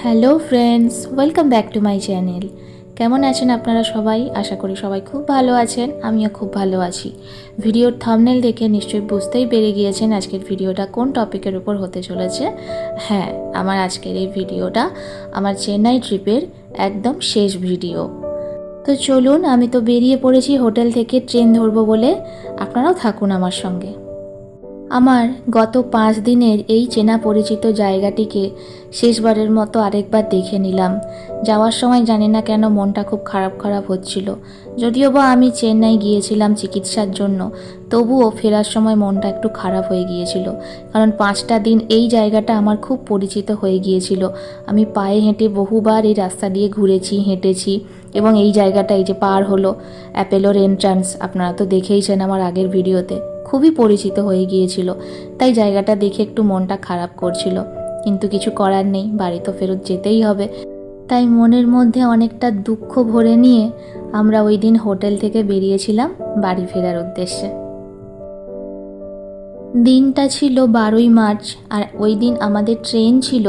Hello friends, welcome back to my channel. কেমন আছেন আপনারা সবাই? আশা করি সবাই খুব ভালো আছেন। আমিও খুব ভালো আছি। ভিডিওর থাম্বনেল দেখে নিশ্চয়ই বুঝতেই পেরে গিয়েছেন আজকের ভিডিওটা কোন টপিকের উপর হতে চলেছে। হ্যাঁ, আমার আজকের এই ভিডিওটা আমার চেন্নাই ট্রিপের একদম শেষ ভিডিও। তো চলুন, আমি তো বেরিয়ে পড়েছি হোটেল থেকে ট্রেন ধরবো বলে। আপনারাও থাকুন আমার সঙ্গে। আমার গত 5 দিনের এই চেনা পরিচিত জায়গাটিকে শেষবারের মতো আরেকবার দেখে নিলাম। যাওয়ার সময় জানি না কেন মনটা খুব খারাপ খারাপ হচ্ছিল। যদিও বা আমি চেন্নাই গিয়েছিলাম চিকিৎসার জন্য, তবুও ফেরার সময় মনটা একটু খারাপ হয়ে গিয়েছিল। কারণ 5টা দিন এই জায়গাটা আমার খুব পরিচিত হয়ে গিয়েছিল। আমি পায়ে হেঁটে বহুবার এই রাস্তা দিয়ে ঘুরেছি, হেঁটেছি, এবং এই জায়গাটা এই যে পার হলো অ্যাপেলোর এন্ট্রান্স, আপনারা তো দেখেইছেন আমার আগের ভিডিওতে, খুবই পরিচিত হয়ে গিয়েছিল। তাই জায়গাটা দেখে একটু মনটা খারাপ করছিল, কিন্তু কিছু করার নেই, বাড়ি তো ফেরত যেতেই হবে। তাই মনের মধ্যে অনেকটা দুঃখ ভরে নিয়ে আমরা ওই দিন হোটেল থেকে বেরিয়েছিলাম বাড়ি ফেরার উদ্দেশ্যে। দিনটা ছিল 12ই মার্চ, আর ওই দিন আমাদের ট্রেন ছিল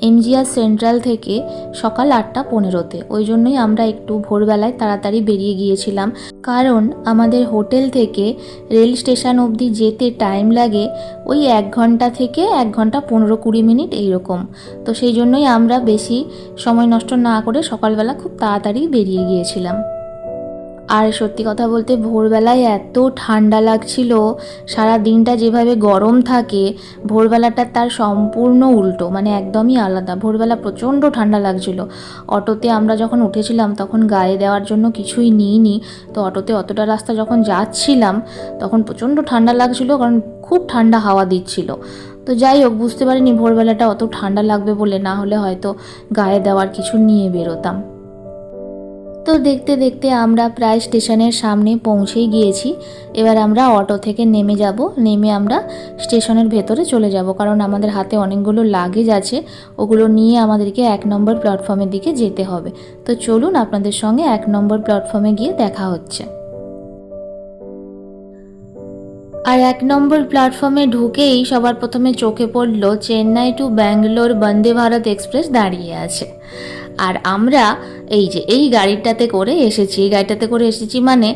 এমজিআর সেন্ট্রাল থেকে সকাল 8:15-তে। ওই জন্যই আমরা একটু ভোরবেলায় তাড়াতাড়ি বেরিয়ে গিয়েছিলাম, কারণ আমাদের হোটেল থেকে রেল স্টেশন অবধি যেতে টাইম লাগে ওই 1 ঘন্টা থেকে 1 ঘন্টা 15-20 মিনিট এইরকম। তো সেই জন্যই আমরা বেশি সময় নষ্ট না করে সকালবেলা খুব তাড়াতাড়ি বেরিয়ে গিয়েছিলাম। আর সত্যি কথা বলতে ভোরবেলায় এত ঠান্ডা লাগছিল। সারা দিনটা যেভাবে গরম থাকে, ভোরবেলাটা তার সম্পূর্ণ উল্টো, মানে একদমই আলাদা। ভোরবেলা প্রচণ্ড ঠান্ডা লাগছিল। অটোতে আমরা যখন উঠেছিলাম তখন গায়ে দেওয়ার জন্য কিছুই নিইনি। তো অটোতে অতটা রাস্তা যখন যাচ্ছিলাম তখন প্রচণ্ড ঠান্ডা লাগছিল, কারণ খুব ঠান্ডা হাওয়া দিচ্ছিল। তো যাই হোক, বুঝতে পারিনি ভোরবেলাটা অত ঠান্ডা লাগবে বলে, না হলে হয়তো গায়ে দেওয়ার কিছু নিয়ে বেরোতাম। তো দেখতে দেখতে আমরা প্রায় স্টেশনের সামনে পৌঁছেই গিয়েছি। এবার আমরা অটো থেকে নেমে যাব, নেমে আমরা স্টেশনের ভেতরে চলে যাব, কারণ আমাদের হাতে অনেকগুলো লাগেজ আছে, ওগুলো নিয়ে আমাদেরকে 1 নম্বর প্ল্যাটফর্মের দিকে যেতে হবে। তো চলুন, আপনাদের সঙ্গে 1 নম্বর প্ল্যাটফর্মে গিয়ে দেখা হচ্ছে। আর 1 নম্বর প্ল্যাটফর্মে ঢুকেই সবার প্রথমে চোখে পড়ল চেন্নাই টু ব্যাঙ্গালোর বন্দে ভারত এক্সপ্রেস দাঁড়িয়ে আছে। আর আমরা এই যে এই গাড়িটাতে করে এসেছি, এই গাড়িটাতে করে এসেছি মানে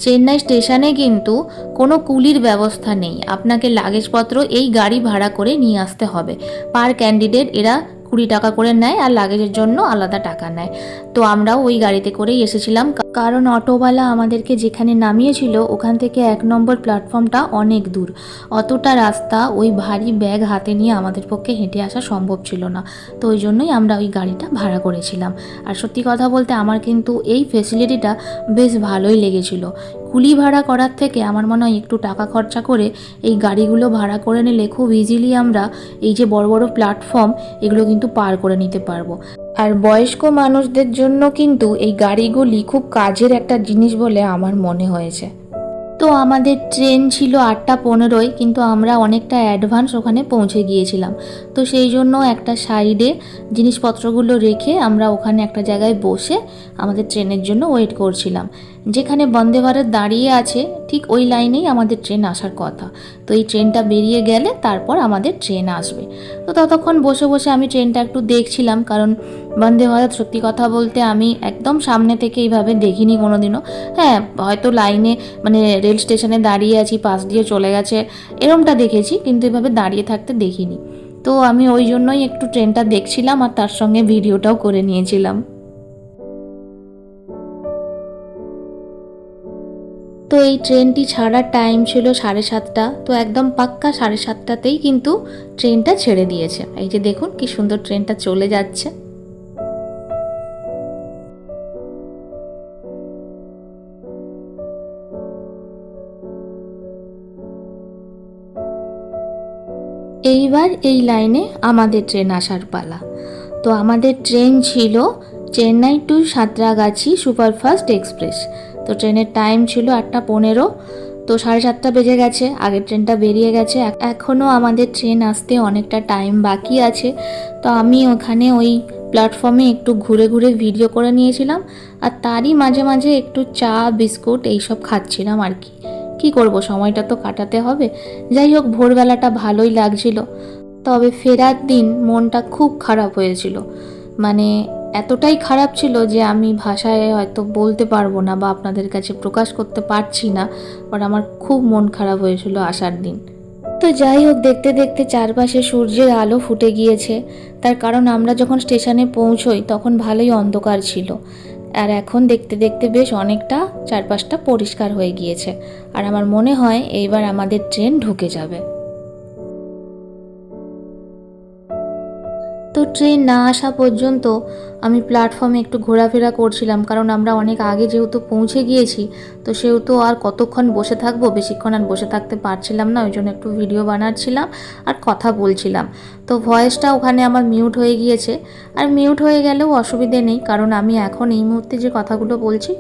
চেন্নাই স্টেশনে কিন্তু কোনো কুলির ব্যবস্থা নেই। আপনাকে লাগেজপত্র এই গাড়ি ভাড়া করে নিয়ে আসতে হবে। পার ক্যান্ডিডেট এরা 20 টাকা করে নেয়, আর লাগেজের জন্য আলাদা টাকা নেয়। তো আমরাও ওই গাড়িতে করেই এসেছিলাম, কারণ অটোওয়ালা আমাদেরকে যেখানে নামিয়েছিল ওখান থেকে 1 নম্বর প্ল্যাটফর্মটা অনেক দূর। অতটা রাস্তা ওই ভারী ব্যাগ হাতে নিয়ে আমাদের পক্ষে হেঁটে আসা সম্ভব ছিল না। তো ওই জন্যই আমরা ওই গাড়িটা ভাড়া করেছিলাম। আর সত্যি কথা বলতে আমার কিন্তু এই ফেসিলিটিটা বেশ ভালোই লেগেছিল। কুলি ভাড়া করার থেকে আমার মনে হয় একটু টাকা খরচা করে এই গাড়িগুলো ভাড়া করে নিলে খুব ইজিলি আমরা এই যে বড় বড় প্ল্যাটফর্ম এগুলো কিন্তু পার করে নিতে পারবো। আর বয়স্ক মানুষদের জন্য কিন্তু এই গাড়িগুলি খুব কাজের একটা জিনিস বলে আমার মনে হয়েছে। তো আমাদের ট্রেন ছিল 8:15, কিন্তু আমরা অনেকটা অ্যাডভান্স ওখানে পৌঁছে গিয়েছিলাম। তো সেই জন্য একটা সাইডে জিনিসপত্রগুলো রেখে আমরা ওখানে একটা জায়গায় বসে আমাদের ট্রেনের জন্য ওয়েট করছিলাম। যেখানে বন্দে ভারত দাঁড়িয়ে আছে ঠিক ওই লাইনেই আমাদের ট্রেন আসার কথা। তো এই ট্রেনটা বেরিয়ে গেলে তারপর আমাদের ট্রেন আসবে। তো ততক্ষণ বসে বসে আমি ট্রেনটা একটু দেখছিলাম, কারণ বন্দে ভারত সত্যি কথা বলতে আমি একদম সামনে থেকে এইভাবে দেখিনি কোনোদিনও। হ্যাঁ, হয়তো লাইনে মানে রেল স্টেশনে দাঁড়িয়ে আছি, পাশ দিয়ে চলে গেছে, এরমটা দেখেছি, কিন্তু এভাবে দাঁড়িয়ে থাকতে দেখিনি। তো আমি ওই জন্যই একটু ট্রেনটা দেখছিলাম আর তার সঙ্গে ভিডিওটাও করে নিয়েছিলাম। তো এই ট্রেনটি ছাড়ার টাইম ছিল 7:30। তো একদম পাক্কা 7:30তেই কিন্তু ট্রেনটা ছেড়ে দিয়েছে। এই যে দেখুন কি সুন্দর ট্রেনটা চলে যাচ্ছে। এইবার এই লাইনে আমাদের ট্রেন আসার পালা। তো আমাদের ট্রেন ছিল Chennai to Santragachi superfast express. তো ট্রেনের টাইম ছিল 8:15। তো 7:30 বেজে গেছে, আগের ট্রেনটা বেরিয়ে গেছে, এখনও আমাদের ট্রেন আসতে অনেকটা টাইম বাকি আছে। তো আমি ওখানে ওই প্ল্যাটফর্মে একটু ঘুরে ঘুরে ভিডিও করে নিয়েছিলাম, আর তারই মাঝে মাঝে একটু চা বিস্কুট এইসব খাচ্ছিলাম আর কি। কী করব, সময়টা তো কাটাতে হবে। যাই হোক, ভোরবেলাটা ভালোই লাগছিল, তবে ফেরার দিন মনটা খুব খারাপ হয়েছিল। মানে এতটাই খারাপ ছিল যে আমি ভাষায় হয়তো বলতে পারবো না বা আপনাদের কাছে প্রকাশ করতে পারছি না, বাট আমার খুব মন খারাপ হয়েছিল আসার দিন। তো যাই হোক, দেখতে দেখতে চারপাশে সূর্যের আলো ফুটে গিয়েছে। তার কারণ আমরা যখন স্টেশনে পৌঁছই তখন ভালোই অন্ধকার ছিল, আর এখন দেখতে দেখতে বেশ অনেকটা চারপাশটা পরিষ্কার হয়ে গিয়েছে। আর আমার মনে হয় এইবার আমাদের ট্রেন ঢুকে যাবে। তো ট্রেন না আসা পর্যন্ত আমি প্ল্যাটফর্মে একটু ঘোরাফেরা করছিলাম, কারণ আমরা অনেক আগে যেহেতু পৌঁছে গিয়েছি, তো সেহেতু আর কতক্ষণ বসে থাকবো, বেশিক্ষণ আর বসে থাকতে পারছিলাম না। ওই জন্য একটু ভিডিও বানাচ্ছিলাম আর কথা বলছিলাম। তো ভয়েসটা ওখানে আমার মিউট হয়ে গিয়েছে, আর মিউট হয়ে গেলেও অসুবিধে নেই, কারণ আমি এখন এই মুহূর্তে যে কথাগুলো বলছি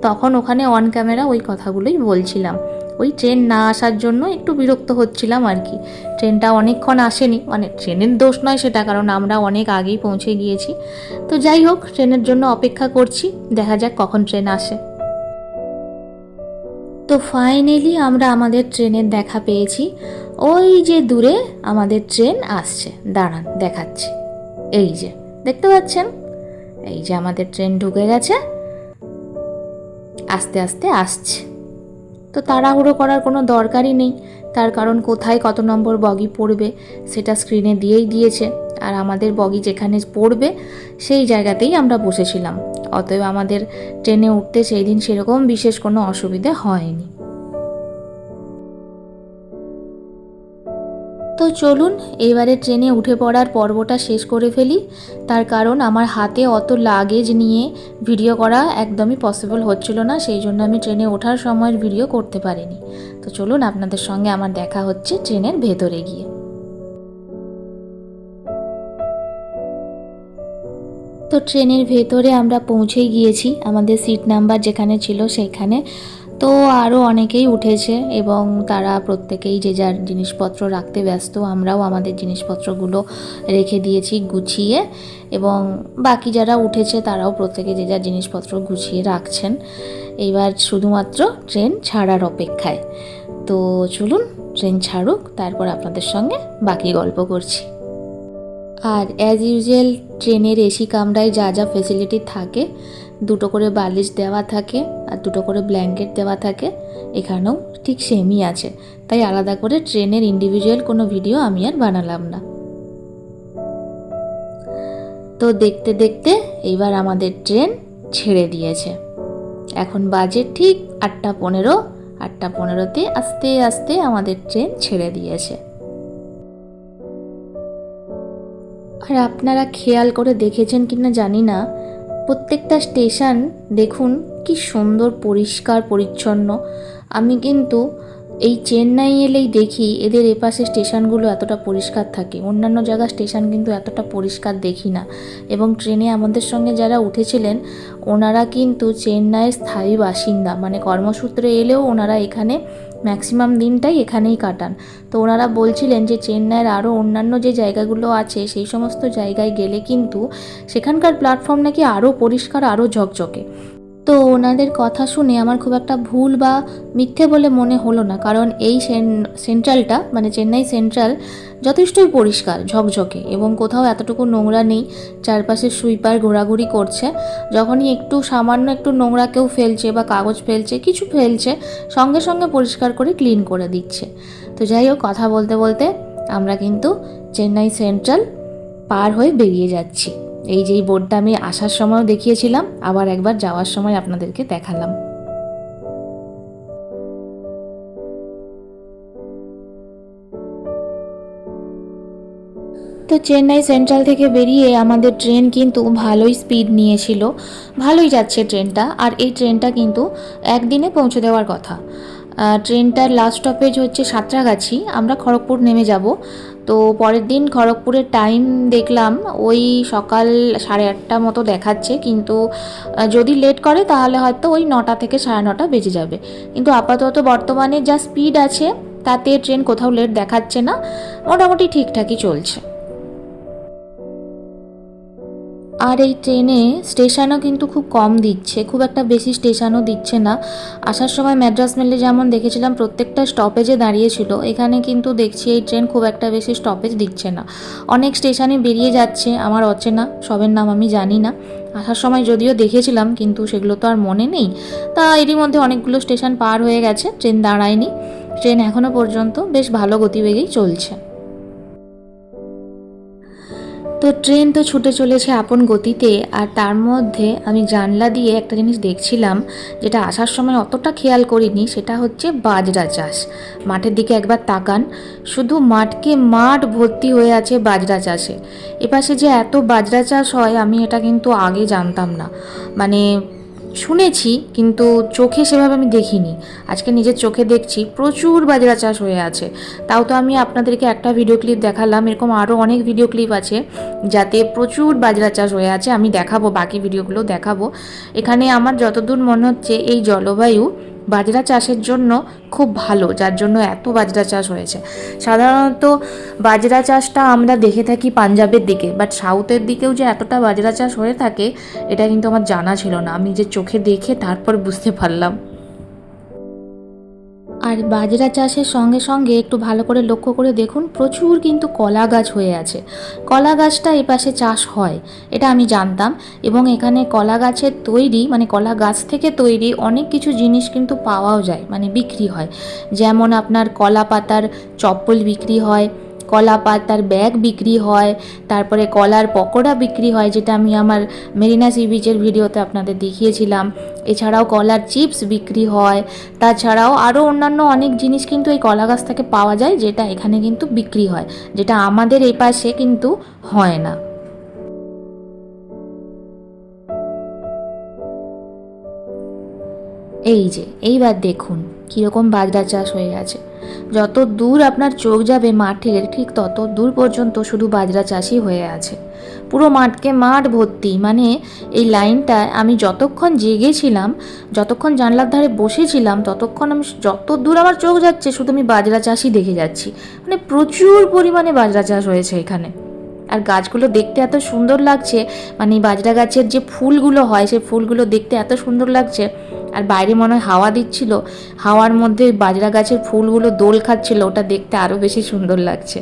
তখন ওখানে অন ক্যামেরা ওই কথাগুলোই বলছিলাম। ওই ট্রেন না আসার জন্য একটু বিরক্ত হচ্ছিলাম আর কি। ট্রেনটা অনেকক্ষণ আসেনি, মানে ট্রেনের দোষ নয় সেটা, কারণ আমরা অনেক আগেই পৌঁছে গিয়েছি। তো যাই হোক, ট্রেনের জন্য অপেক্ষা করছি, দেখা যাক কখন ট্রেন আসে। তো ফাইনালি আমরা আমাদের ট্রেনের দেখা পেয়েছি। ওই যে দূরে আমাদের ট্রেন আসছে, দাঁড়ান দেখাচ্ছি। এই যে দেখতে পাচ্ছেন, এই যে আমাদের ট্রেন ঢুকে গেছে, আস্তে আস্তে আসছে। তো তাড়াহুড়ো করার কোনো দরকারই নেই, তার কারণ কোথায় কত নম্বর বগি পড়বে সেটা স্ক্রিনে দিয়েই দিয়েছে, আর আমাদের বগি যেখানে পড়বে সেই জায়গাতেই আমরা বসেছিলাম। অতএব আমাদের ট্রেনে উঠতে সেই দিন সেরকম বিশেষ কোনো অসুবিধা হয়নি। তো চলুন এবারে ট্রেনে উঠে পড়ার পর্বটা শেষ করে ফেলি, তার কারণ আমার হাতে অত লাগেজ নিয়ে ভিডিও করা একদমই পসিবল হচ্ছিল না, সেই জন্য আমি ট্রেনে ওঠার সময়ের ভিডিও করতে পারিনি। তো চলুন আপনাদের সঙ্গে আমার দেখা হচ্ছে ট্রেনের ভেতরে গিয়ে। তো ট্রেনের ভেতরে আমরা পৌঁছেই গিয়েছি, আমাদের সিট নাম্বার যেখানে ছিল সেইখানে। তো আরও অনেকেই উঠেছে এবং তারা প্রত্যেকেই যে যার জিনিসপত্র রাখতে ব্যস্ত। আমরাও আমাদের জিনিসপত্রগুলো রেখে দিয়েছি গুছিয়ে, এবং বাকি যারা উঠেছে তারাও প্রত্যেকে যে যার জিনিসপত্র গুছিয়ে রাখছেন। এইবার শুধুমাত্র ট্রেন ছাড়ার অপেক্ষায়। তো চলুন ট্রেন ছাড়ুক, তারপর আপনাদের সঙ্গে বাকি গল্প করছি। আর অ্যাজ ইউজুয়াল ট্রেনের এসি কামরায় যা যা ফেসিলিটি থাকে, দুটো করে বালিশ দেওয়া থাকে আর দুটো করে ব্ল্যাঙ্কেট দেওয়া থাকে, এখানেও ঠিক সেমই আছে। তাই আলাদা করে ট্রেনের ইন্ডিভিজুয়াল কোনো ভিডিও আমি আর বানালাম না। তো দেখতে দেখতে এইবার আমাদের ট্রেন ছেড়ে দিয়েছে। এখন বাজে ঠিক 8:15। 8:15-তে আস্তে আস্তে আমাদের ট্রেন ছেড়ে দিয়েছে। আর আপনারা খেয়াল করে দেখেছেন কিনা জানি না, প্রত্যেকটা স্টেশন দেখুন কি সুন্দর পরিষ্কার পরিচ্ছন্ন। আমি কিন্তু এই চেন্নাই এলেই দেখি এদের এপাশে স্টেশনগুলো এতটা পরিষ্কার থাকে, অন্যান্য জায়গার স্টেশন কিন্তু এতটা পরিষ্কার দেখি না। এবং ট্রেনে আমাদের সঙ্গে যারা উঠেছিলেন ওনারা কিন্তু চেন্নাইয়ের স্থায়ী বাসিন্দা, মানে কর্মসূত্রে এলেও ওনারা এখানে ম্যাক্সিমাম দিনটাই এখানেই কাটান। তো ওনারা বলছিলেন যে চেন্নাইয়ের আরও অন্যান্য যে জায়গাগুলো আছে সেই সমস্ত জায়গায় গেলে কিন্তু সেখানকার প্ল্যাটফর্ম নাকি আরও পরিষ্কার, আরও ঝকঝকে। তো ওনাদের কথা শুনে আমার খুব একটা ভুল বা মিথ্যে বলে মনে হলো না, কারণ এই সেন্ট্রালটা মানে চেন্নাই সেন্ট্রাল যথেষ্টই পরিষ্কার ঝকঝকে এবং কোথাও এতটুকু নোংরা নেই। চারপাশে সুইপার ঘোরাঘুরি করছে, যখনই একটু সামান্য একটু নোংরা কেউ ফেলছে বা কাগজ ফেলছে কিছু ফেলছে সঙ্গে সঙ্গে পরিষ্কার করে ক্লিন করে দিচ্ছে। তো যাই হোক, কথা বলতে বলতে আমরা কিন্তু চেন্নাই সেন্ট্রাল পার হয়ে বেরিয়ে যাচ্ছি। এই যেই বোর্ডটা আমি আসার সময়ও দেখিয়েছিলাম, আবার একবার যাওয়ার সময় আপনাদেরকে দেখালাম। তো চেন্নাই সেন্ট্রাল থেকে বেরিয়ে আমাদের ট্রেন কিন্তু ভালোই স্পিড নিয়েছিল, ভালোই যাচ্ছে ট্রেনটা। আর এই ট্রেনটা কিন্তু একদিনে পৌঁছে দেওয়ার কথা। ট্রেনটার লাস্ট স্টপেজ হচ্ছে সাঁতরাগাছি, আমরা খড়গপুর নেমে যাব। তো পরের দিন খড়গপুরের টাইম দেখলাম ওই সকাল 8:30 মতো দেখাচ্ছে, কিন্তু যদি লেট করে তাহলে হয়তো ওই 9টা থেকে 9:30 বেজে যাবে। কিন্তু আপাতত বর্তমানে যা স্পিড আছে তাতে ট্রেন কোথাও লেট দেখাচ্ছে না, মোটামুটি ঠিকঠাকই চলছে। আর এই ট্রেনে স্টেশনও কিন্তু খুব কম দিচ্ছে, খুব একটা বেশি স্টেশনও দিচ্ছে না। আসার সময় ম্যাড্রাস মেলে যেমন দেখেছিলাম প্রত্যেকটা স্টপেজে দাঁড়িয়েছিল, এখানে কিন্তু দেখছি এই ট্রেন খুব একটা বেশি স্টপেজ দিচ্ছে না। অনেক স্টেশনে বেরিয়ে যাচ্ছে, আমার অচেনা, সবের নাম আমি জানি না। আসার সময় যদিও দেখেছিলাম কিন্তু সেগুলো তো আর মনে নেই। তা এরই মধ্যে অনেকগুলো স্টেশন পার হয়ে গেছে, ট্রেন দাঁড়ায়নি। ট্রেন এখনও পর্যন্ত বেশ ভালো গতিবেগেই চলছে। তো ট্রেন তো ছুটে চলেছে আপন গতিতে, আর তার মধ্যে আমি জানলা দিয়ে একটা জিনিস দেখছিলাম, যেটা আসার সময় অতটা খেয়াল করিনি। সেটা হচ্ছে বাজরা চাষ। মাঠের দিকে একবার তাকান, শুধু মাঠকে মাঠ ভর্তি হয়ে আছে বাজরা চাষে। এপাশে যে এত বাজরা চাষ হয় আমি এটা কিন্তু আগে জানতাম না। মানে শুনেছি কিন্তু চোখে সেভাবে আমি দেখিনি। আজকে নিজের চোখে দেখছি প্রচুর বাজরা চাষ হয়ে আছে। তাও তো আমি আপনাদেরকে একটা ভিডিও ক্লিপ দেখালাম, এরকম আরও অনেক ভিডিও ক্লিপ আছে যাতে প্রচুর বাজরা চাষ হয়ে আছে। আমি দেখাবো, বাকি ভিডিওগুলো দেখাবো। এখানে আমার যতদূর মনে হচ্ছে এই জলবায়ু বাজরা চাষের জন্য খুব ভালো, যার জন্য এত বাজরা চাষ হয়েছে। সাধারণত বাজরা চাষটা আমরা দেখে থাকি পাঞ্জাবের দিকে, বাট সাউথের দিকেও যে এতটা বাজরা চাষ হয়ে থাকে এটা কিন্তু আমার জানা ছিল না। আমি যে চোখে দেখে তারপর বুঝতে পারলাম। আর বাজরা চাষের সঙ্গে সঙ্গে একটু ভালো করে লক্ষ্য করে দেখুন, প্রচুর কিন্তু কলা গাছ হয়ে আছে। কলা গাছটা এপাশে চাষ হয় এটা আমি জানতাম, এবং এখানে কলা গাছের তৈরি, মানে কলা গাছ থেকে তৈরি অনেক কিছু জিনিস কিন্তু পাওয়াও যায়, মানে বিক্রি হয়। যেমন আপনার কলা পাতার চপ্পল বিক্রি হয়, কলা পাতার ব্যাগ বিক্রি হয়, তারপরে কলার পকোড়া বিক্রি হয়, যেটা আমি আমার মেরিনা সি বিচের ভিডিওতে আপনাদের দেখিয়েছিলাম। এছাড়াও কলার চিপস বিক্রি হয়। তাছাড়াও আরও অন্যান্য অনেক জিনিস কিন্তু এই কলা গাছ থেকে পাওয়া যায়, যেটা এখানে কিন্তু বিক্রি হয়, যেটা আমাদের এই পাশে কিন্তু হয় না। এই যে এইবার দেখুন কীরকম বাজরা চাষ হয়ে আছে। যত দূর আপনার চোখ যাবে মাঠের, ঠিক তত দূর পর্যন্ত শুধু বাজরা চাষই হয়ে আছে। পুরো মাঠকে মাঠ ভর্তি। মানে এই লাইনটায় আমি যতক্ষণ জেগেছিলাম, যতক্ষণ জানলার ধারে বসেছিলাম, ততক্ষণ আমি যত দূর আমার চোখ যাচ্ছে শুধু আমি বাজরা চাষই দেখে যাচ্ছি। মানে প্রচুর পরিমাণে বাজরা চাষ হয়েছে এখানে। আর গাছগুলো দেখতে এত সুন্দর লাগছে, মানে বাজরা গাছের যে ফুলগুলো হয় সেই ফুলগুলো দেখতে এত সুন্দর লাগছে। আর বাইরে মনে হয় হাওয়া দিচ্ছিল, হাওয়ার মধ্যে বাজরা গাছের ফুলগুলো দোল খাচ্ছিল, ওটা দেখতে আরও বেশি সুন্দর লাগছে।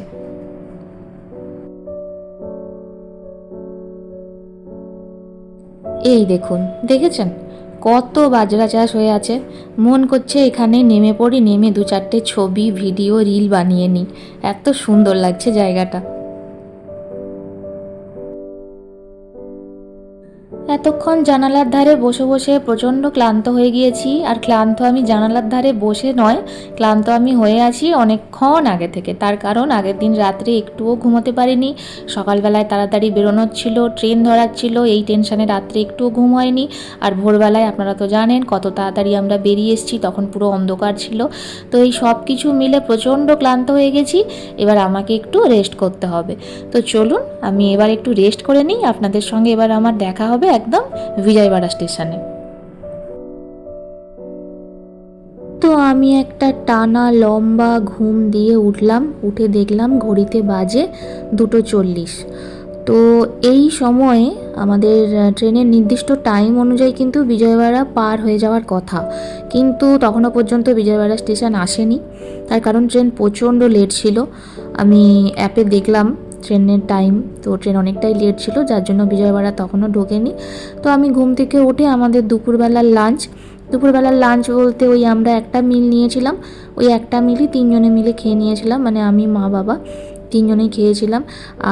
এই দেখুন, দেখেছেন কত বাজরা চাষ হয়ে আছে। মন করছে এখানে নেমে পড়ি, নেমে দু চারটে ছবি ভিডিও রিল বানিয়ে নিই, এত সুন্দর লাগছে জায়গাটা। এতক্ষণ জানালার ধারে বসে বসে প্রচণ্ড ক্লান্ত হয়ে গিয়েছি। আর ক্লান্ত আমি জানালার ধারে বসে নয়, ক্লান্ত আমি হয়ে আছি অনেকক্ষণ আগে থেকে। তার কারণ আগের দিন রাত্রে একটুও ঘুমোতে পারিনি, সকালবেলায় তাড়াতাড়ি বেরোনোর ছিল, ট্রেন ধরার ছিল, এই টেনশানে রাত্রে একটুও ঘুম হয়নি। আর ভোরবেলায় আপনারা তো জানেন কত তাড়াতাড়ি আমরা বেরিয়ে এসেছি, তখন পুরো অন্ধকার ছিল। তো এই সব কিছু মিলে প্রচণ্ড ক্লান্ত হয়ে গেছি, এবার আমাকে একটু রেস্ট করতে হবে। তো চলুন আমি এবার একটু রেস্ট করে নিই, আপনাদের সঙ্গে এবার আমার দেখা হবে একদম বিজয়বাড়া স্টেশনে। তো আমি একটা টানা লম্বা ঘুম দিয়ে উঠলাম, উঠে দেখলাম ঘড়িতে বাজে 2:40। তো এই সময়ে আমাদের ট্রেনের নির্দিষ্ট টাইম অনুযায়ী কিন্তু বিজয়বাড়া পার হয়ে যাওয়ার কথা, কিন্তু তখনও পর্যন্ত বিজয়বাড়া স্টেশন আসেনি। তার কারণ ট্রেন প্রচণ্ড লেট ছিল। আমি অ্যাপে দেখলাম ট্রেনের টাইম, তো ট্রেন অনেকটাই লেট ছিল, যার জন্য বিজয়বাড়া তখনও ঢোকেনি। তো আমি ঘুম থেকে উঠে আমাদের দুপুরবেলার লাঞ্চ বলতে ওই আমরা একটা মিল নিয়েছিলাম, ওই একটা মিলই তিনজনে মিলে খেয়ে নিয়েছিলাম, মানে আমি মা বাবা তিনজনেই খেয়েছিলাম।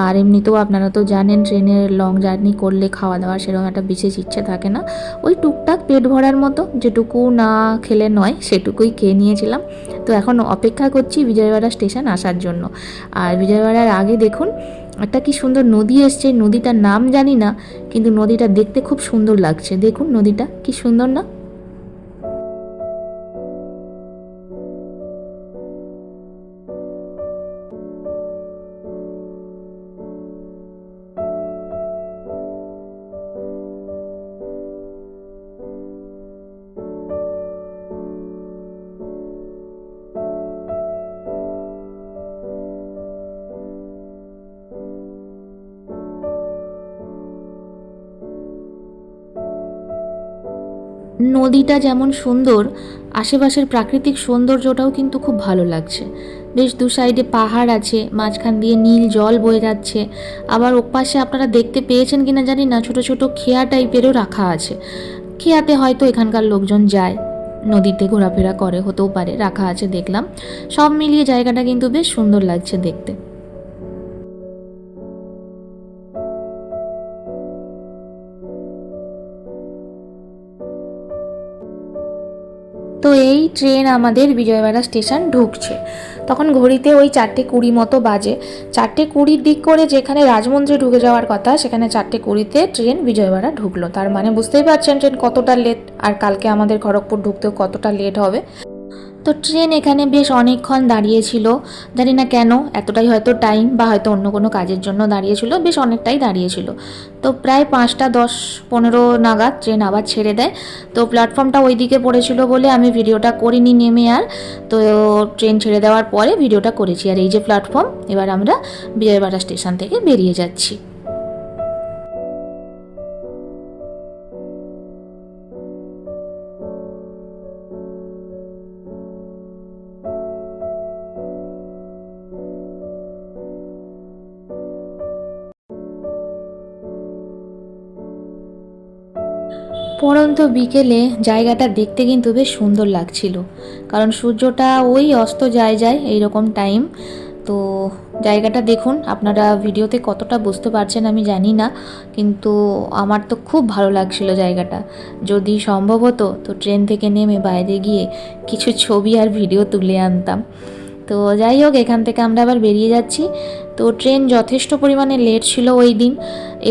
আর এমনিতেও আপনারা তো জানেন ট্রেনের লং জার্নি করলে খাওয়া দাওয়ার সেরকম একটা বিশেষ ইচ্ছে থাকে না, ওই টুকটাক পেট ভরার মতো যেটুকু না খেলে নয় সেটুকুই খেয়ে নিয়েছিলাম। তো এখন অপেক্ষা করছি বিজয়বাড়া স্টেশন আসার জন্য। আর বিজয়বাড়ার আগে দেখুন একটা কি সুন্দর নদী এসছে, নদীটার নাম জানি না, কিন্তু নদীটা দেখতে খুব সুন্দর লাগছে। দেখুন নদীটা কি সুন্দর না? নদীটা যেমন সুন্দর, আশেপাশের প্রাকৃতিক সৌন্দর্যটাও কিন্তু খুব ভালো লাগছে। বেশ দু সাইডে পাহাড় আছে, মাঝখান দিয়ে নীল জল বয়ে যাচ্ছে। আবার ওপাশে আপনারা দেখতে পেয়েছেন কিনা জানি না, ছোট ছোট খেয়া টাইপেরও রাখা আছে। খেয়াতে হয়তো এখানকার লোকজন যায়, নদীতে ঘোরাফেরা করে, হতেও পারে, রাখা আছে দেখলাম। সব মিলিয়ে জায়গাটা কিন্তু বেশ সুন্দর লাগছে দেখতে। তো এই ট্রেন আমাদের বিজয়বাড়া স্টেশন ঢুকছে, তখন ঘড়িতে ওই 4:20 মতো বাজে। 4:20 দিক করে যেখানে রাজমন্দিরে ঢুকে যাওয়ার কথা, সেখানে 4:20 ট্রেন বিজয়বাড়া ঢুকলো। তার মানে বুঝতেই পারছেন ট্রেন কতটা লেট, আর কালকে আমাদের খড়গপুর ঢুকতেও কতটা লেট হবে। তো ট্রেন এখানে বেশ অনেকক্ষণ দাঁড়িয়েছিল, জানি না কেন, এতটাই হয়তো টাইম, বা হয়তো অন্য কোনো কাজের জন্য দাঁড়িয়েছিল, বেশ অনেকটাই দাঁড়িয়েছিল। তো প্রায় 5:10-15 নাগাদ ট্রেন আবার ছেড়ে দেয়। তো প্ল্যাটফর্মটা ওই দিকে পড়েছিল বলে আমি ভিডিওটা করিনি নেমে আর। তো ট্রেন ছেড়ে দেওয়ার পরে ভিডিওটা করেছি। আর এই যে প্ল্যাটফর্ম, এবার আমরা বিজয়বাড়া স্টেশন থেকে বেরিয়ে যাচ্ছি। পড়ন্ত বিকেলে জায়গাটা দেখতে কিন্তু বেশ সুন্দর লাগছিল, কারণ সূর্যটা ওই অস্ত যায় এইরকম টাইম। তো জায়গাটা দেখুন, আপনারা ভিডিওতে কতটা বুঝতে পারছেন আমি জানি না, কিন্তু আমার তো খুব ভালো লাগছিল জায়গাটা। যদি সম্ভব হতো তো ট্রেন থেকে নেমে বাইরে গিয়ে কিছু ছবি আর ভিডিও তুলে আনতাম। তো যাই হোক, এখান থেকে আমরা আবার বেরিয়ে যাচ্ছি। তো ট্রেন যথেষ্ট পরিমাণে লেট ছিল ওই দিন।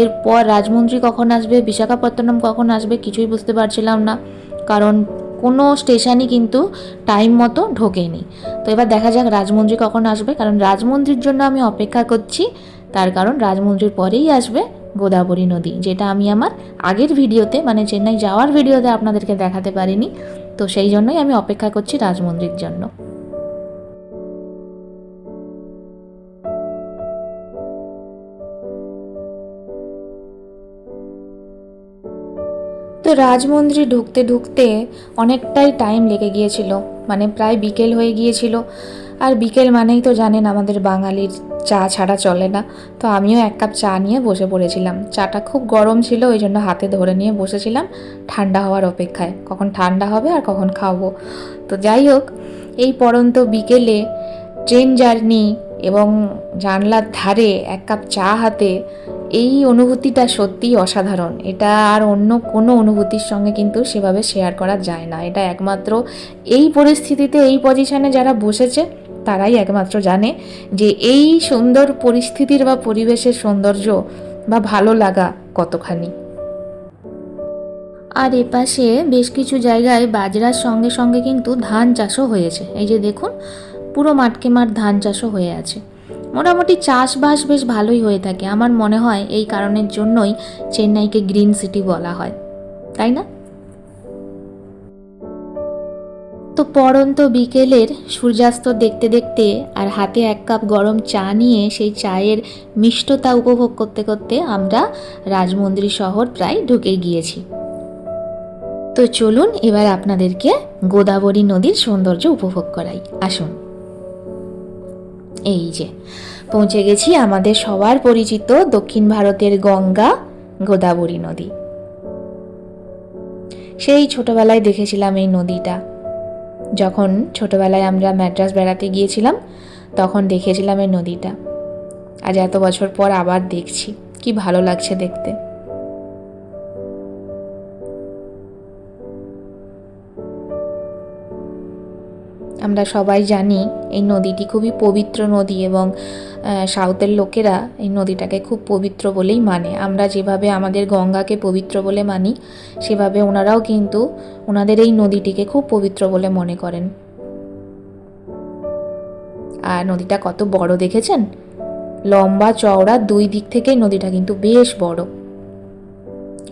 এরপর রাজমন্দ্রী কখন আসবে, বিশাখাপত্তনম কখন আসবে, কিছুই বুঝতে পারছিলাম না, কারণ কোনো স্টেশনই কিন্তু টাইম মতো ঢোকেনি। তো এবার দেখা যাক রাজমন্দ্রী কখন আসবে, কারণ রাজমন্দ্রীর জন্য আমি অপেক্ষা করছি। তার কারণ রাজমন্দ্রীর পরেই আসবে গোদাবরী নদী, যেটা আমি আমার আগের ভিডিওতে, মানে চেন্নাই যাওয়ার ভিডিওতে আপনাদেরকে দেখাতে পারিনি। তো সেই জন্যই আমি অপেক্ষা করছি রাজমন্দ্রীর জন্য। তো রাজমন্দিরে ঢুকতে ঢুকতে অনেকটাই টাইম লেগে গিয়েছিল, মানে প্রায় বিকেল হয়ে গিয়েছিল। আর বিকেল মানেই তো জানেন আমাদের বাঙালির চা ছাড়া চলে না। তো আমিও 1 কাপ চা নিয়ে বসে পড়েছিলাম। চাটা খুব গরম ছিল, ওই জন্য হাতে ধরে নিয়ে বসেছিলাম ঠান্ডা হওয়ার অপেক্ষায়, কখন ঠান্ডা হবে আর কখন খাবো। তো যাই হোক, এই পড়ন্ত বিকেলে ট্রেন জার্নি এবং জানলার ধারে 1 কাপ চা হাতে, এই অনুভূতিটা সত্যিই অসাধারণ। এটা আর অন্য কোনো অনুভূতির সঙ্গে কিন্তু সেভাবে শেয়ার করা যায় না। এটা একমাত্র এই পরিস্থিতিতে, এই পজিশনে যারা বসেছে তারাই একমাত্র জানে যে এই সুন্দর পরিস্থিতির বা পরিবেশের সৌন্দর্য বা ভালো লাগা কতখানি। আর এপাশে বেশ কিছু জায়গায় বাজরার সঙ্গে সঙ্গে কিন্তু ধান চাষও হয়েছে। এই যে দেখুন, পুরো মাঠকে মাঠ ধান চাষও হয়ে আছে। মোটামুটি চাষবাস বেশ ভালোই হয়ে থাকে। আমার মনে হয় এই কারণের জন্যই চেন্নাইকে গ্রিন সিটি বলা হয়, তাই না? তো পড়ন্ত বিকেলের সূর্যাস্ত দেখতে দেখতে আর হাতে 1 কাপ গরম চা নিয়ে সেই চায়ের মিষ্টতা উপভোগ করতে করতে আমরা রাজমন্দির শহর প্রায় ঢুকে গিয়েছি। তো চলুন এবার আপনাদেরকে গোদাবরী নদীর সৌন্দর্য উপভোগ করাই, আসুন। এই যে পৌঁছে গেছি আমাদের সবার পরিচিত দক্ষিণ ভারতের গঙ্গা গোদাবরী নদী। সেই ছোটবেলায় দেখেছিলাম এই নদীটা, যখন ছোটবেলায় আমরা ম্যাড্রাস বেড়াতে গিয়েছিলাম তখন দেখেছিলাম এই নদীটা। আজ এত বছর পর আবার দেখছি, কি ভালো লাগছে দেখতে। আমরা সবাই জানি এই নদীটি খুবই পবিত্র নদী, এবং সাউথের লোকেরা এই নদীটাকে খুব পবিত্র বলেই মানে। আমরা যেভাবে আমাদের গঙ্গাকে পবিত্র বলে মানি, সেভাবে ওনারাও কিন্তু ওনাদের এই নদীটিকে খুব পবিত্র বলে মনে করেন। আর নদীটা কত বড় দেখেছেন, লম্বা চওড়া দুই দিক থেকেই নদীটা কিন্তু বেশ বড়,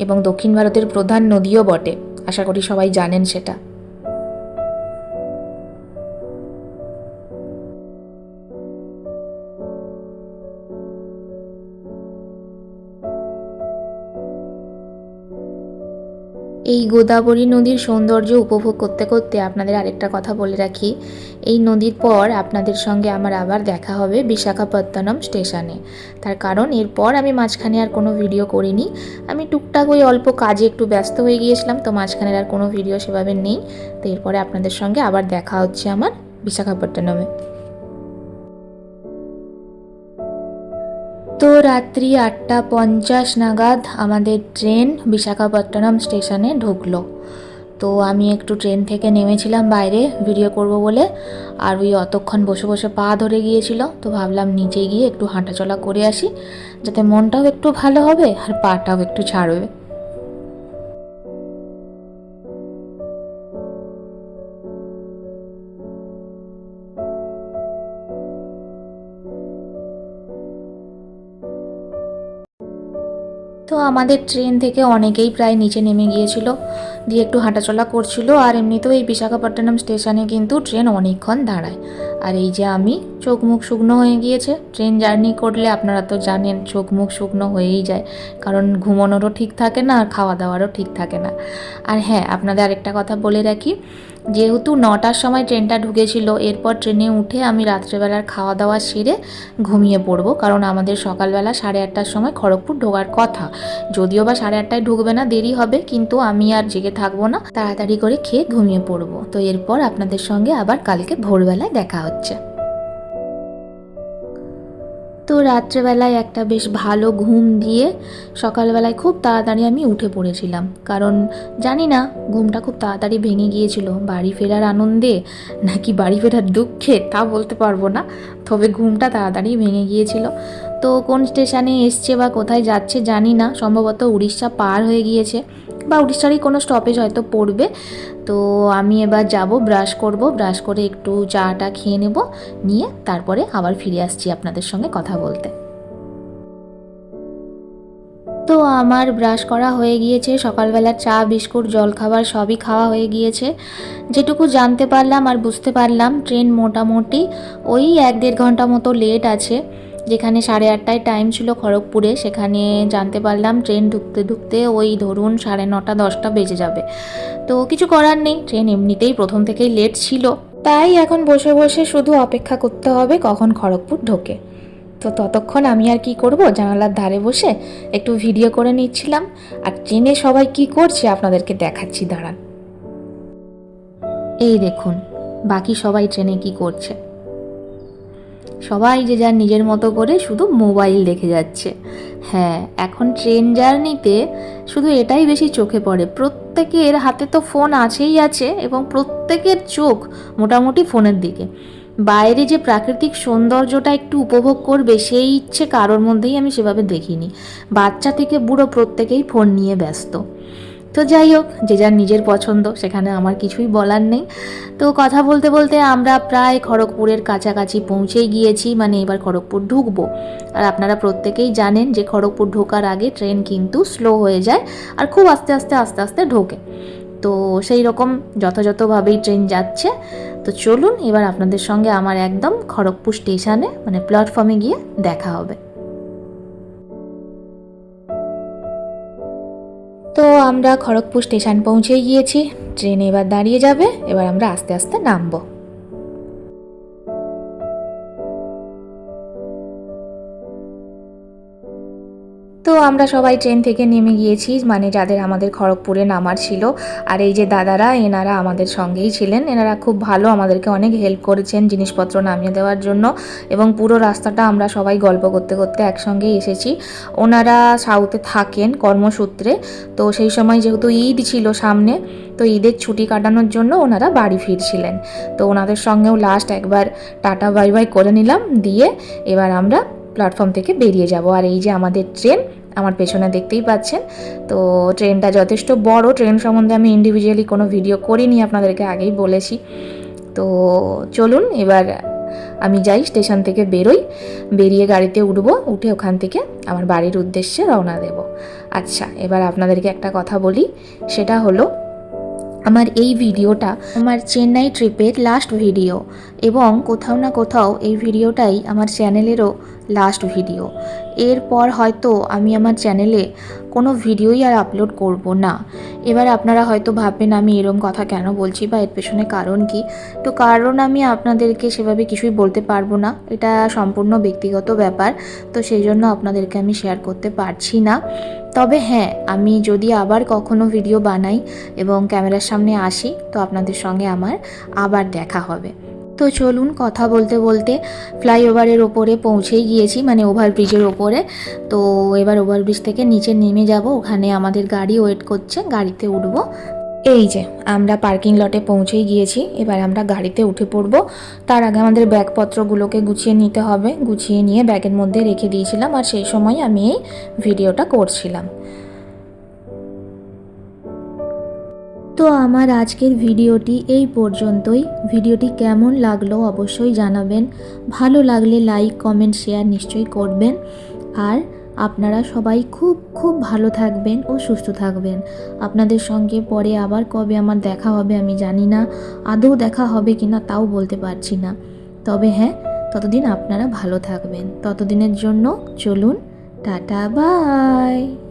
এবং দক্ষিণ ভারতের প্রধান নদীও বটে। আশা করি সবাই জানেন সেটা। এই গোদাবরী নদীর সৌন্দর্য উপভোগ করতে করতে আপনাদের আরেকটা কথা বলে রাখি, এই নদীর পর আপনাদের সঙ্গে আমার আবার দেখা হবে বিশাখাপত্তনম স্টেশনে। তার কারণ এরপর আমি মাঝখানে আর কোনো ভিডিও করিনি, আমি টুকটাক ওই অল্প কাজে একটু ব্যস্ত হয়ে গিয়েছিলাম, তো মাঝখানের আর কোনো ভিডিও সেভাবে নেই। তো এরপরে আপনাদের সঙ্গে আবার দেখা হচ্ছে আমার বিশাখাপত্তনমে। তো রাত্রি 8:50 নাগাদ আমাদের ট্রেন বিশাখাপত্তনম স্টেশনে ঢুকলো। তো আমি একটু ট্রেন থেকে নেমেছিলাম বাইরে ভিডিও করব বলে, আর ওই অতক্ষণ বসে বসে পা ধরে গিয়েছিল, তো ভাবলাম নিচে গিয়ে একটু হাঁটাচলা করে আসি, যাতে মনটাও একটু ভালো হবে আর পাটাও একটু ছাড়বে। তো আমাদের ট্রেন থেকে অনেকেই প্রায় নিচে নেমে গিয়েছিল, দিয়ে একটু হাঁটাচলা করছিল। আর এমনিতেও এই বিশাখাপত্তনম স্টেশনে কিন্তু ট্রেন অনেকক্ষণ দাঁড়ায়। আর এই যে আমি, চোখ মুখ শুকনো হয়ে গিয়েছে। ট্রেন জার্নি করলে আপনারা তো জানেন চোখ মুখ শুকনো হয়েই যায়, কারণ ঘুমানোরও ঠিক থাকে না আর খাওয়া দাওয়ারও ঠিক থাকে না। আর হ্যাঁ, আপনাদের আরেকটা কথা বলে রাখি, যেহেতু 9টার সময় ট্রেনটা ঢুকেছিল, এরপর ট্রেনে উঠে আমি রাত্রেবেলার খাওয়া দাওয়া সেরে ঘুমিয়ে পড়বো, কারণ আমাদের সকালবেলা 8:30টার সময় খড়গপুর ঢোকার কথা। যদিও বা 8:30টায় ঢুকবে না, দেরি হবে, কিন্তু আমি আর জেগে থাকবো না, তাড়াতাড়ি করে খেয়ে ঘুমিয়ে পড়বো। তো এরপর আপনাদের সঙ্গে আবার কালকে ভোরবেলায় দেখা হচ্ছে। তো রাত্রেবেলায় একটা বেশ ভালো ঘুম দিয়ে সকালবেলায় খুব তাড়াতাড়ি আমি উঠে পড়েছিলাম, কারণ জানি না ঘুমটা খুব তাড়াতাড়ি ভেঙে গিয়েছিল বাড়ি ফেরার আনন্দে নাকি বাড়ি ফেরার দুঃখে তা বলতে পারবো না, তবে ঘুমটা তাড়াতাড়ি ভেঙে গিয়েছিল। তো কোন স্টেশনে এসছে বা কোথায় যাচ্ছে জানি না, সম্ভবত উড়িষ্যা পার হয়ে গিয়েছে বা উড়িষ্যারই কোনো স্টপেজ হয়তো পড়বে। তো আমি এবার যাব, ব্রাশ করব, ব্রাশ করে একটু চাটা খেয়ে নেব, নিয়ে তারপরে আবার ফিরে আসছি আপনাদের সঙ্গে কথা বলতে। তো আমার ব্রাশ করা হয়ে গিয়েছে, সকালবেলা চা বিস্কুট জলখাবার সবই খাওয়া হয়ে গিয়েছে। যেটুকু জানতে পারলাম আর বুঝতে পারলাম, ট্রেন মোটামুটি ওই 1-1.5 ঘন্টা মতো লেট আছে। যেখানে 8:30টায় টাইম ছিল খড়গপুরে, সেখানে জানতে পারলাম ট্রেন ঢুকতে ঢুকতে ওই ধরুন 9:30-10টা বেজে যাবে। তো কিছু করার নেই, ট্রেন এমনিতেই প্রথম থেকেই লেট ছিল, তাই এখন বসে বসে শুধু অপেক্ষা করতে হবে কখন খড়গপুর ঢোকে। তো ততক্ষণ আমি আর কি করব, জানালার ধারে বসে একটু ভিডিও করে নিচ্ছিলাম, আর ট্রেনে সবাই কি করছে আপনাদেরকে দেখাচ্ছি, দাঁড়ান। এই দেখুন বাকি সবাই ট্রেনে কি করছে, সবাই যে যার নিজের মতো করে শুধু মোবাইল দেখে যাচ্ছে। হ্যাঁ, এখন ট্রেন জার্নিতে শুধু এটাই বেশি চোখে পড়ে, প্রত্যেকের হাতে তো ফোন আছেই আছে, এবং প্রত্যেকের চোখ মোটামুটি ফোনের দিকে। বাইরে যে প্রাকৃতিক সৌন্দর্যটা একটু উপভোগ করবে সেই ইচ্ছে কারোর মধ্যেই আমি সেভাবে দেখিনি। বাচ্চা থেকে বুড়ো প্রত্যেকেই ফোন নিয়ে ব্যস্ত। তো যাই হোক, যে যার নিজের পছন্দ, সেখানে আমার কিছুই বলার নেই। তো কথা বলতে বলতে আমরা প্রায় খড়গপুরের কাছাকাছি পৌঁছেই গিয়েছি, মানে এবার খড়গপুর ঢুকবো। আর আপনারা প্রত্যেকেই জানেন যে খড়গপুর ঢোকার আগে ট্রেন কিন্তু স্লো হয়ে যায় আর খুব আস্তে আস্তে আস্তে আস্তে ঢোকে। তো সেই রকম যথাযথভাবেই ট্রেন যাচ্ছে। তো চলুন এবার আপনাদের সঙ্গে আমার একদম খড়গপুর স্টেশনে মানে প্ল্যাটফর্মে গিয়ে দেখা হবে। তো আমরা খড়গপুর স্টেশন পৌঁছে গিয়েছি, ট্রেন এবার দাঁড়িয়ে যাবে, এবার আমরা আস্তে আস্তে নামবো। তো আমরা সবাই ট্রেন থেকে নেমে গিয়েছি, মানে যাদের আমাদের খড়গপুরে নামার ছিল। আর এই যে দাদারা, এনারা আমাদের সঙ্গেই ছিলেন, এনারা খুব ভালো, আমাদেরকে অনেক হেল্প করেছেন জিনিসপত্র নামিয়ে দেওয়ার জন্য, এবং পুরো রাস্তাটা আমরা সবাই গল্প করতে করতে একসঙ্গেই এসেছি। ওনারা সাউথে থাকেন কর্মসূত্রে, তো সেই সময় যেহেতু ঈদ ছিল সামনে, তো ঈদের ছুটি কাটানোর জন্য ওনারা বাড়ি ফিরছিলেন। তো ওনাদের সঙ্গেও লাস্ট একবার টাটা বাই বাই করে নিলাম, দিয়ে এবার আমরা প্ল্যাটফর্ম থেকে বেরিয়ে যাব। আর এই যে আমাদের ট্রেন, আমার পেছনে দেখতেই পাচ্ছেন। তো ট্রেনটা যথেষ্ট বড়, ট্রেন সম্বন্ধে আমি ইন্ডিভিজুয়ালি কোনো ভিডিও করিনি, আপনাদেরকে আগেই বলেছি। তো চলুন এবার আমি যাই, স্টেশন থেকে বেরোই, বেরিয়ে গাড়িতে উঠবো, উঠে ওখান থেকে আমার বাড়ির উদ্দেশ্যে রওনা দেব। আচ্ছা, এবার আপনাদেরকে একটা কথা বলি, সেটা হলো আমার এই ভিডিওটা আমার চেন্নাই ট্রিপের লাস্ট ভিডিও, এবং কোথাও না কোথাও এই ভিডিওটাই আমার চ্যানেলেরও লাস্ট ভিডিও। এরপর হয়তো আমি আমার চ্যানেলে কোনো ভিডিওই আর আপলোড করব না। এবার আপনারা হয়তো ভাববেন আমি এরম কথা কেন বলছি বা এর পেছনে কারণ কি। তো কারণ আমি আপনাদেরকে সেভাবে কিছুই বলতে পারবো না, এটা সম্পূর্ণ ব্যক্তিগত ব্যাপার। তো সেই জন্য আপনাদেরকে আমি শেয়ার করতে পারছি না। তবে হ্যাঁ, আমি যদি আবার কখনো ভিডিও বানাই এবং ক্যামেরার সামনে আসি, তো আপনাদের সঙ্গে আমার আবার দেখা হবে। তো চলুন, কথা বলতে বলতে ফ্লাইওভারের ওপরে পৌঁছেই গিয়েছি, মানে ওভারব্রিজের ওপরে। তো এবার ওভারব্রিজ থেকে নিচে নেমে যাব, ওখানে আমাদের গাড়ি ওয়েট করছে, গাড়িতে উঠবো। এই যে আমরা পার্কিং লটে পৌঁছেই গিয়েছি, এবার আমরা গাড়িতে উঠে পড়বো। তার আগে আমাদের ব্যাগপত্রগুলোকে গুছিয়ে নিতে হবে, গুছিয়ে নিয়ে ব্যাগের মধ্যে রেখে দিয়েছিলাম, আর সেই সময় আমি এই ভিডিওটা করছিলাম। তো আমার আজকের ভিডিওটি এই পর্যন্তই। ভিডিওটি কেমন লাগলো অবশ্যই জানাবেন। ভালো লাগলে লাইক, কমেন্ট, শেয়ার নিশ্চয়ই করবেন। আর আপনারা সবাই খুব খুব ভালো থাকবেন ও সুস্থ থাকবেন। আপনাদের সঙ্গে পরে আবার কবে আমার দেখা হবে আমি জানি না, আদৌ দেখা হবে কিনা তাও বলতে পারছি না। তবে হ্যাঁ, ততদিন আপনারা ভালো থাকবেন। ততদিনের জন্য চলুন, টাটা, বাই।